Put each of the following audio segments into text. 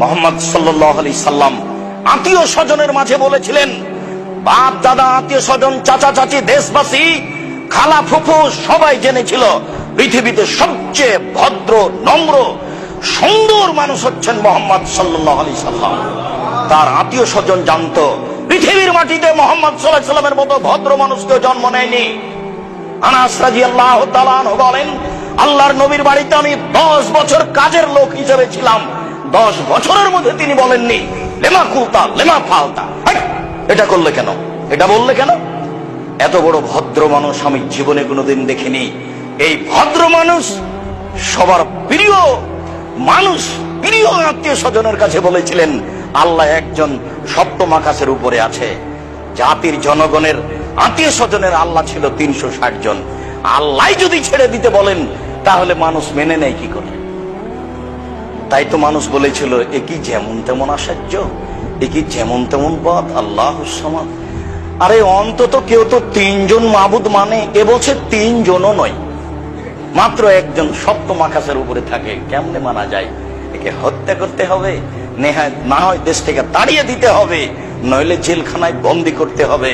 মুহাম্মদ সাল্লাল্লাহু আলাইহি সাল্লাম আত্মীয় স্বজনের মাঝে বলেছিলেন, বাপ দাদা আত্মীয় স্বজন চাচা চাচি দেশবাসী খালা ফুফু সবাই জেনেছিল পৃথিবীতে সবচেয়ে ভদ্র নম্র সুন্দর মানুষ হচ্ছেন মুহাম্মদ সাল্লাল্লাহু আলাইহি সাল্লাম। তার আত্মীয় স্বজন জানতো পৃথিবীর মাটিতে মুহাম্মদ সাল্লাল্লাহু আলাইহি সাল্লামের মতো ভদ্র মানুষকে জন্ম নেয়নি। আনাস রাদিয়াল্লাহু তাআলা আনহু বলেন, আল্লাহর নবীর বাড়িতে আমি 10 বছর কাজের লোক হিসেবে ছিলাম। 10 বছরের মধ্যে তিনি বলেননি লেমা কুলতা লেমা ফালতা, এটা করলে কেন, এটা বললে কেন। এত বড় ভদ্র মানুষ আমি জীবনে কোনোদিন দেখিনি। এই ভদ্র মানুষ সবার প্রিয় মানুষ, প্রিয় আত্মীয় স্বজনের কাছে বলেছিলেন আল্লাহ একজন সপ্তম আকাশের উপরে আছে। জাতির জনগণের আত্মীয় স্বজনের আল্লাহ ছিল 360 জন। আল্লাহ যদি ছেড়ে দিতে বলেন তাহলে মানুষ মেনে নেয় কি করে? তাই তো মানুষ বলেছিল এ কি যেমন তেমন আশ্চর্য, এ কি যেমন তেমন পথ, আল্লাহুস সামাদ। আরে অন্তত কেউ তো 3 জন মাবুদ মানে, এ বলছে 3 জনও নয়, মাত্র একজন সপ্তম আকাশের উপরে থাকে। কেমনে মানা যায়? একে হত্যা করতে হবে, না হয় দেশ থেকে তাড়িয়ে দিতে হবে, নইলে জেলখানায় বন্দি করতে হবে,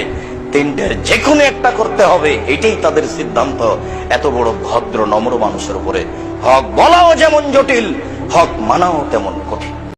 3টের যে কোনো একটা করতে হবে। এটাই তাদের সিদ্ধান্ত। এত বড় ভদ্র নম্র মানুষের উপরে হক বলাও যেমন জটিল, হক মানাও তেমন কঠিন।